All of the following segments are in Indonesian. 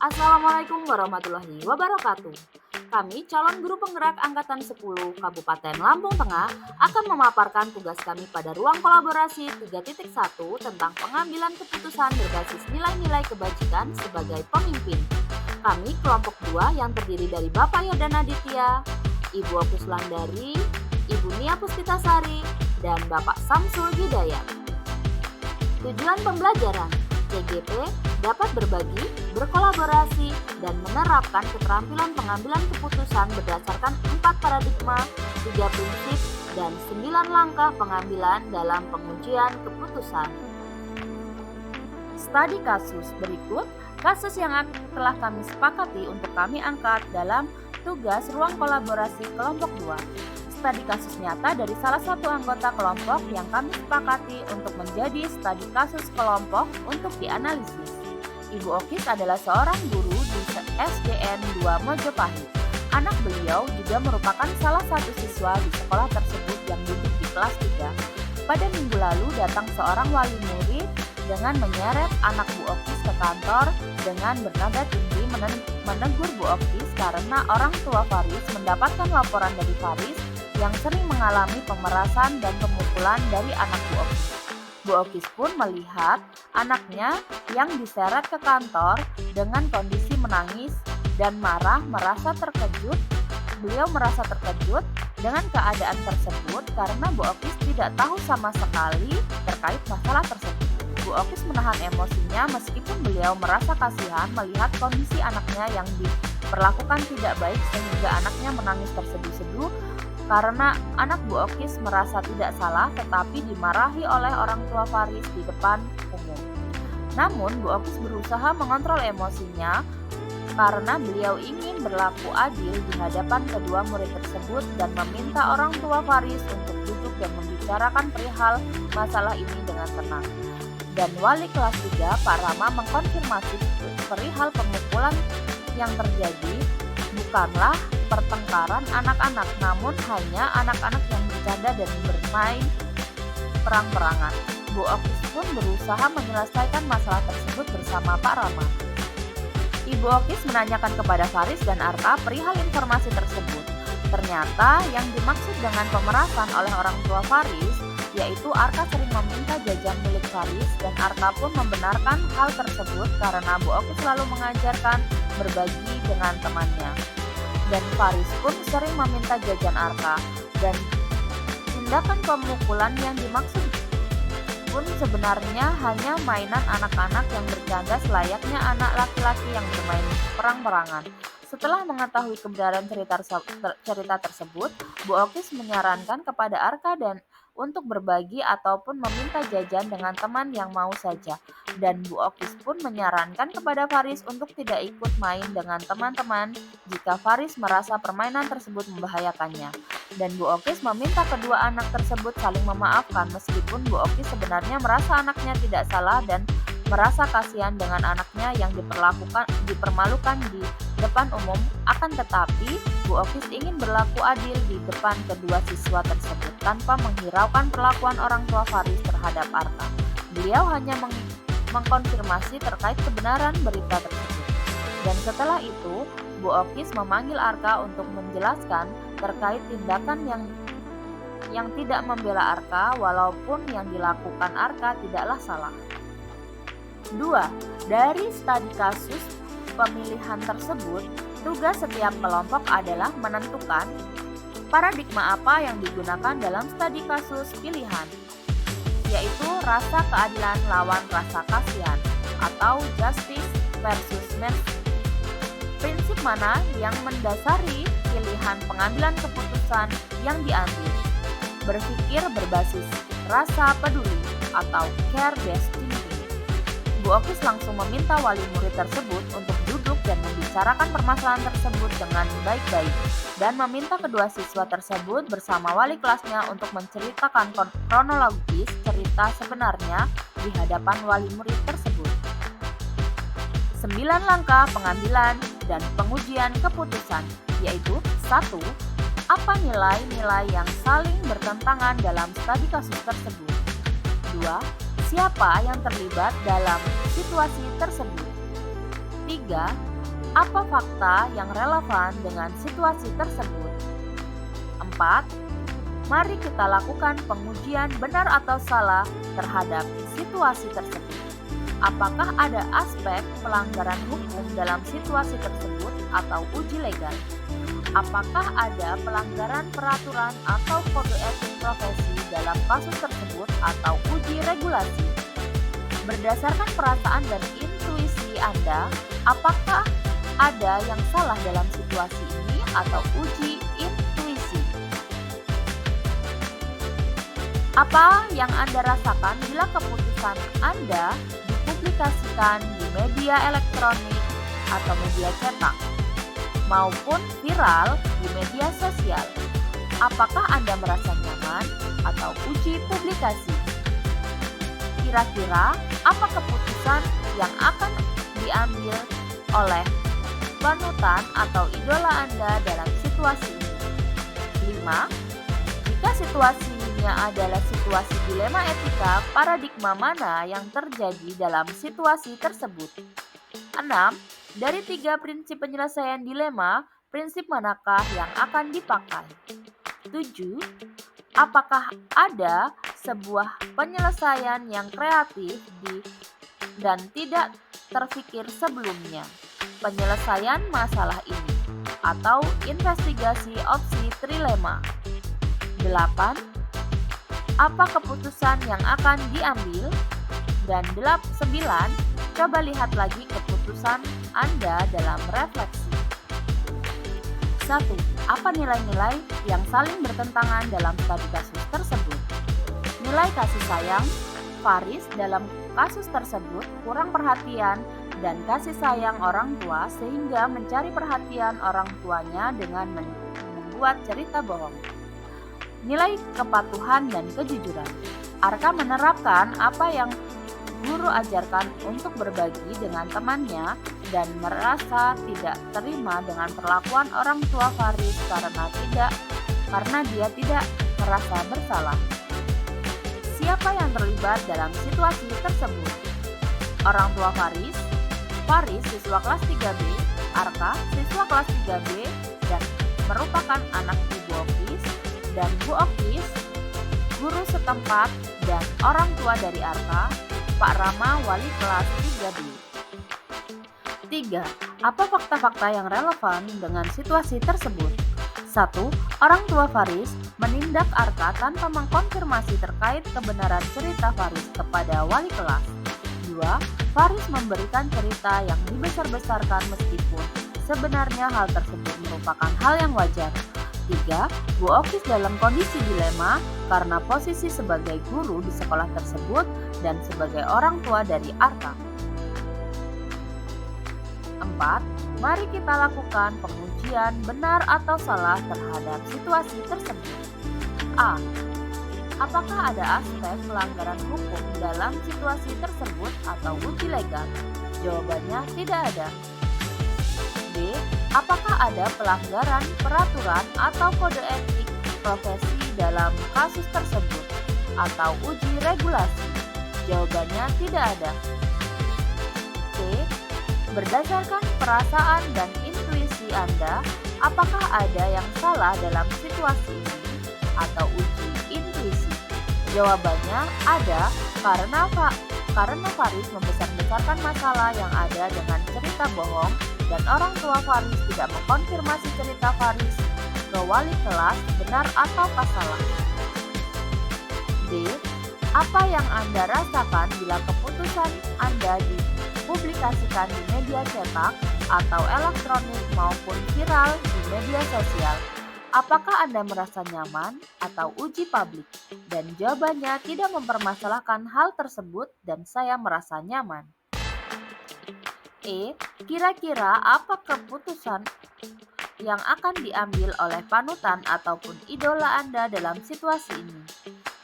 Assalamualaikum warahmatullahi wabarakatuh. Kami calon guru penggerak Angkatan 10 Kabupaten Lampung Tengah akan memaparkan tugas kami pada ruang kolaborasi 3.1 tentang pengambilan keputusan berbasis nilai-nilai kebajikan sebagai pemimpin. Kami kelompok 2 yang terdiri dari Bapak Yodana Ditya, Ibu Opus Landari, Ibu Nia Puspitasari, dan Bapak Samsul Hidayat. Tujuan pembelajaran CGP dapat berbagi, berkolaborasi, dan menerapkan keterampilan pengambilan keputusan berdasarkan 4 paradigma, 3 prinsip, dan 9 langkah pengambilan dalam pengujian keputusan. Studi kasus berikut, kasus yang telah kami sepakati untuk kami angkat dalam tugas ruang kolaborasi kelompok 2. Studi kasus nyata dari salah satu anggota kelompok yang kami sepakati untuk menjadi studi kasus kelompok untuk dianalisis. Ibu Okis adalah seorang guru di SDN 2 Mojopahit. Anak beliau juga merupakan salah satu siswa di sekolah tersebut yang duduk di kelas 3. Pada minggu lalu datang seorang wali murid dengan menyeret anak Bu Okis ke kantor dengan bernada tinggi menegur Bu Okis karena orang tua Faris mendapatkan laporan dari Faris yang sering mengalami pemerasan dan pemukulan dari anak Bu Okis. Bu Okis pun melihat anaknya yang diseret ke kantor dengan kondisi menangis dan marah, Beliau merasa terkejut dengan keadaan tersebut karena Bu Okis tidak tahu sama sekali terkait masalah tersebut. Bu Okis menahan emosinya meskipun beliau merasa kasihan melihat kondisi anaknya yang diperlakukan tidak baik sehingga anaknya menangis terseduh-seduh karena anak Bu Okis merasa tidak salah tetapi dimarahi oleh orang tua Faris di depan umum. Namun Bu Okis berusaha mengontrol emosinya karena beliau ingin berlaku adil di hadapan kedua murid tersebut dan meminta orang tua Faris untuk duduk dan membicarakan perihal masalah ini dengan tenang. Dan wali kelas 3 Pak Rama mengkonfirmasi perihal pemukulan yang terjadi bukanlah pertengkaran anak-anak, namun hanya anak-anak yang bercanda dan bermain perang-perangan. Bu Okis pun berusaha menyelesaikan masalah tersebut bersama Pak Rama. Ibu Okis menanyakan kepada Faris dan Arka perihal informasi tersebut. Ternyata yang dimaksud dengan pemerasan oleh orang tua Faris yaitu Arka sering meminta jajan milik Faris dan Arka pun membenarkan hal tersebut karena Bu Okis selalu mengajarkan berbagi dengan temannya. Dan Faris pun sering meminta jajan Arka dan tindakan pemukulan yang dimaksud pun sebenarnya hanya mainan anak-anak yang bercanda selayaknya anak laki-laki yang bermain perang-perangan. Setelah mengetahui kebenaran cerita tersebut, Bu Okis menyarankan kepada Arka dan untuk berbagi ataupun meminta jajan dengan teman yang mau saja. Dan Bu Okis pun menyarankan kepada Faris untuk tidak ikut main dengan teman-teman jika Faris merasa permainan tersebut membahayakannya. Dan Bu Okis meminta kedua anak tersebut saling memaafkan meskipun Bu Okis sebenarnya merasa anaknya tidak salah dan merasa kasihan dengan anaknya yang dipermalukan di depan umum. Akan tetapi Bu Okis ingin berlaku adil di depan kedua siswa tersebut tanpa menghiraukan perlakuan orang tua Faris terhadap Arka. Beliau hanya mengkonfirmasi terkait kebenaran berita tersebut. Dan setelah itu Bu Okis memanggil Arka untuk menjelaskan terkait tindakan yang tidak membela Arka walaupun yang dilakukan Arka tidaklah salah. 2. Dari studi kasus pemilihan tersebut, tugas setiap kelompok adalah menentukan paradigma apa yang digunakan dalam studi kasus pilihan, yaitu rasa keadilan lawan rasa kasihan atau justice versus mercy. Prinsip mana yang mendasari pilihan pengambilan keputusan yang diambil? Berpikir berbasis rasa peduli atau care-based thinking. Bu Okis langsung meminta wali murid tersebut untuk duduk dan membicarakan permasalahan tersebut dengan baik-baik dan meminta kedua siswa tersebut bersama wali kelasnya untuk menceritakan kronologis cerita sebenarnya di hadapan wali murid tersebut. 9 langkah pengambilan dan pengujian keputusan, yaitu 1. Apa nilai-nilai yang saling bertentangan dalam studi kasus tersebut? 2. Siapa yang terlibat dalam situasi tersebut? 3. Apa fakta yang relevan dengan situasi tersebut? 4. Mari kita lakukan pengujian benar atau salah terhadap situasi tersebut. Apakah ada aspek pelanggaran hukum dalam situasi tersebut atau uji legal? Apakah ada pelanggaran peraturan atau kode etik profesi dalam kasus tersebut atau uji regulasi? Berdasarkan perasaan dan intuisi Anda, apakah ada yang salah dalam situasi ini atau uji intuisi? Apa yang Anda rasakan bila keputusan Anda dipublikasikan di media elektronik atau media cetak maupun viral di media sosial? Apakah Anda merasa nyaman atau uji publikasi? Kira-kira apa keputusan yang akan diambil oleh panutan atau idola Anda dalam situasi ini? 5. Jika situasinya adalah situasi dilema etika, paradigma mana yang terjadi dalam situasi tersebut? 6. Dari 3 prinsip penyelesaian dilema, prinsip manakah yang akan dipakai? 7. Apakah ada sebuah penyelesaian yang kreatif dan tidak terfikir sebelumnya? Penyelesaian masalah ini atau investigasi opsi trilema. 8. Apa keputusan yang akan diambil? Dan 9. Coba lihat lagi keputusan Anda dalam refleksi. 1. Apa nilai-nilai yang saling bertentangan dalam studi kasus tersebut? Nilai kasih sayang, Faris dalam kasus tersebut kurang perhatian dan kasih sayang orang tua sehingga mencari perhatian orang tuanya dengan membuat cerita bohong. Nilai kepatuhan dan kejujuran. Arka menerapkan apa yang guru ajarkan untuk berbagi dengan temannya dan merasa tidak terima dengan perlakuan orang tua Faris karena dia tidak merasa bersalah. Siapa yang terlibat dalam situasi tersebut? Orang tua Faris siswa kelas 3B, Arka siswa kelas 3B dan merupakan anak Ibu Okis, dan Bu Okis, guru setempat dan orang tua dari Arka, Pak Rama, wali kelas 3B. 3. Apa fakta-fakta yang relevan dengan situasi tersebut? 1. Orang tua Faris menindak Arka tanpa mengkonfirmasi terkait kebenaran cerita Faris kepada wali kelas. 2. Faris memberikan cerita yang dibesar-besarkan meskipun sebenarnya hal tersebut merupakan hal yang wajar. 3. Bu Okis dalam kondisi dilema karena posisi sebagai guru di sekolah tersebut dan sebagai orang tua dari Arka. 4. Mari kita lakukan pengujian benar atau salah terhadap situasi tersebut. A. Apakah ada aspek pelanggaran hukum dalam situasi tersebut atau uji legal? Jawabannya tidak ada. B. Apakah ada pelanggaran peraturan atau kode etik profesi dalam kasus tersebut atau uji regulasi? Jawabannya tidak ada. C. Berdasarkan perasaan dan intuisi Anda, apakah ada yang salah dalam situasi ini atau uji intuisi? Jawabannya ada karena Faris membesar-besarkan masalah yang ada dengan cerita bohong dan orang tua Faris tidak mengkonfirmasi cerita Faris ke wali kelas benar atau salah. D. Apa yang Anda rasakan bila keputusan Anda dipublikasikan di media cetak atau elektronik maupun viral di media sosial? Apakah Anda merasa nyaman atau uji publik? Dan jawabannya tidak mempermasalahkan hal tersebut dan saya merasa nyaman. E. Kira-kira apa keputusan yang akan diambil oleh panutan ataupun idola Anda dalam situasi ini?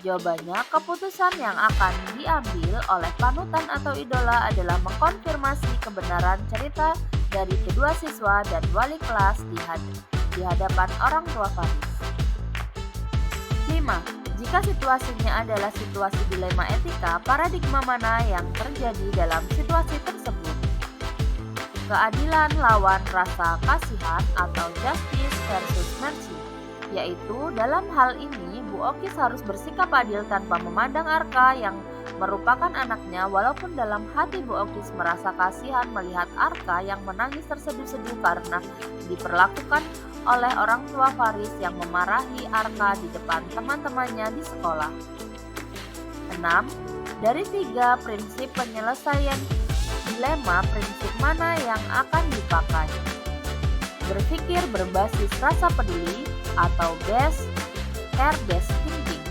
Jawabannya, keputusan yang akan diambil oleh panutan atau idola adalah mengkonfirmasi kebenaran cerita dari kedua siswa dan wali kelas di hadapan orang tua Faris. 5. Jika situasinya adalah situasi dilema etika, paradigma mana yang terjadi dalam situasi tersebut? Keadilan lawan rasa kasihan atau justice versus mercy, yaitu dalam hal ini Bu Okis harus bersikap adil tanpa memandang Arka yang merupakan anaknya, walaupun dalam hati Bu Okis merasa kasihan melihat Arka yang menangis terseduh-seduh karena diperlakukan oleh orang tua Faris yang memarahi Arka di depan teman-temannya di sekolah. 6. Dari 3 prinsip penyelesaian dilema, prinsip mana yang akan dipakai? Berpikir berbasis rasa peduli atau care-based thinking.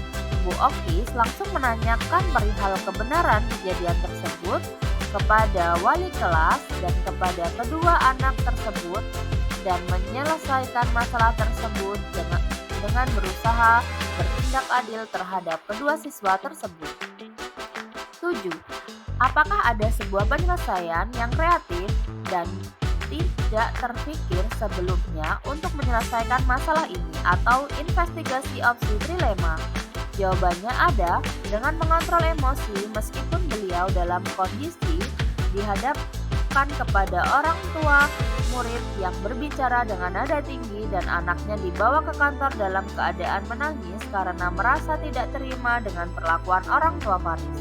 Bu Okis langsung menanyakan perihal kebenaran kejadian tersebut kepada wali kelas dan kepada kedua anak tersebut dan menyelesaikan masalah tersebut dengan berusaha bertindak adil terhadap kedua siswa tersebut. 7. Apakah ada sebuah penyelesaian yang kreatif dan tidak terpikir sebelumnya untuk menyelesaikan masalah ini atau investigasi opsi trilema? Jawabannya ada. Dengan mengontrol emosi meskipun beliau dalam kondisi dihadapkan kepada orang tua murid yang berbicara dengan nada tinggi dan anaknya dibawa ke kantor dalam keadaan menangis karena merasa tidak terima dengan perlakuan orang tua Faris.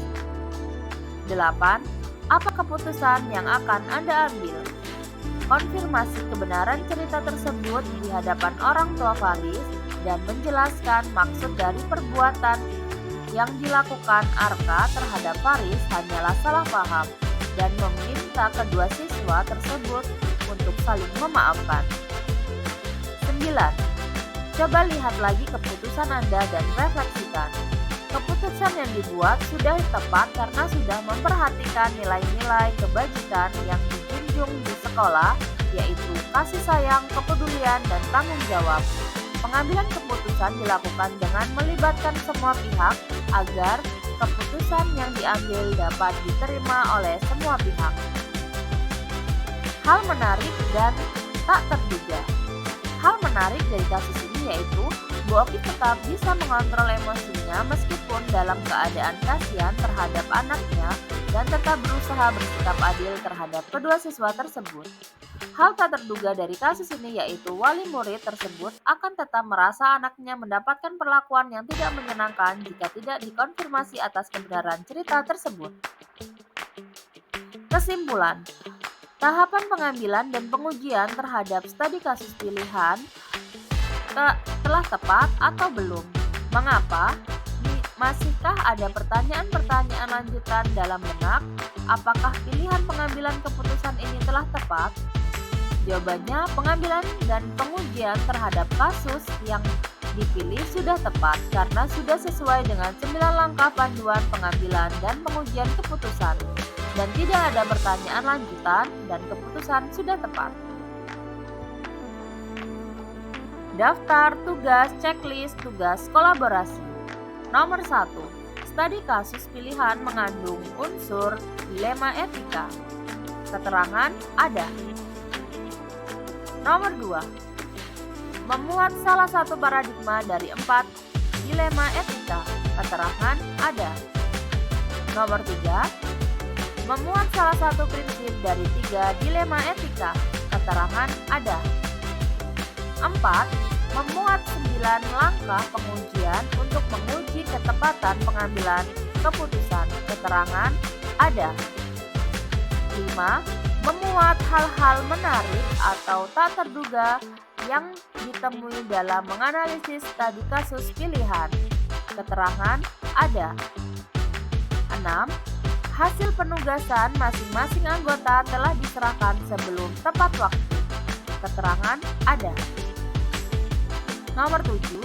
8. Apa keputusan yang akan Anda ambil? Konfirmasi kebenaran cerita tersebut di hadapan orang tua Faris dan menjelaskan maksud dari perbuatan yang dilakukan Arka terhadap Faris hanyalah salah paham dan meminta kedua siswa tersebut untuk saling memaafkan. 9. Coba lihat lagi keputusan Anda dan refleksikan. Keputusan yang dibuat sudah tepat karena sudah memperhatikan nilai-nilai kebajikan yang dijunjung di sekolah, yaitu kasih sayang, kepedulian, dan tanggung jawab. Pengambilan keputusan dilakukan dengan melibatkan semua pihak agar keputusan yang diambil dapat diterima oleh semua pihak. Hal menarik dan tak terduga. Hal menarik dari kasus ini yaitu Bu Okis tetap bisa mengontrol emosinya meskipun dalam keadaan kasihan terhadap anaknya dan tetap berusaha bersikap adil terhadap kedua siswa tersebut. Hal tak terduga dari kasus ini yaitu wali murid tersebut akan tetap merasa anaknya mendapatkan perlakuan yang tidak menyenangkan jika tidak dikonfirmasi atas kebenaran cerita tersebut. Kesimpulan, tahapan pengambilan dan pengujian terhadap studi kasus pilihan telah tepat atau belum? Mengapa? Masihkah ada pertanyaan-pertanyaan lanjutan dalam benak? Apakah pilihan pengambilan keputusan ini telah tepat? Jawabannya, pengambilan dan pengujian terhadap kasus yang dipilih sudah tepat karena sudah sesuai dengan 9 langkah panduan pengambilan dan pengujian keputusan dan tidak ada pertanyaan lanjutan dan keputusan sudah tepat. Daftar tugas checklist tugas kolaborasi. Nomor 1. Studi kasus pilihan mengandung unsur dilema etika. Keterangan ada. Nomor 2. Memuat salah satu paradigma dari 4 dilema etika. Keterangan ada. Nomor 3. Memuat salah satu prinsip dari 3 dilema etika. Keterangan ada. 4. Memuat 9 langkah pengujian untuk menguji ketepatan pengambilan keputusan. Keterangan ada. 5. Memuat hal-hal menarik atau tak terduga yang ditemui dalam menganalisis studi kasus pilihan. Keterangan ada. 6. Hasil penugasan masing-masing anggota telah diserahkan sebelum tepat waktu. Keterangan ada. Nomor 7.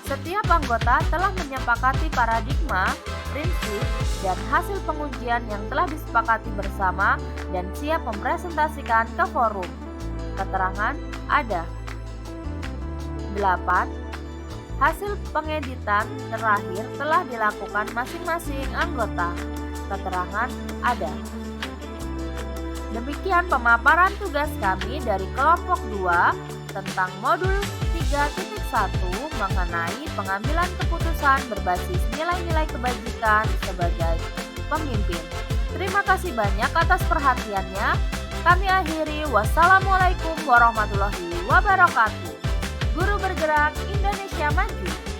Setiap anggota telah menyepakati paradigma, prinsip, dan hasil pengujian yang telah disepakati bersama dan siap mempresentasikan ke forum. Keterangan ada. 8. Hasil pengeditan terakhir telah dilakukan masing-masing anggota. Keterangan ada. Demikian pemaparan tugas kami dari kelompok 2 tentang modul 3.1 1 mengenai pengambilan keputusan berbasis nilai-nilai kebajikan sebagai pemimpin. Terima kasih banyak atas perhatiannya. Kami akhiri. Wassalamualaikum warahmatullahi wabarakatuh. Guru bergerak Indonesia Maju.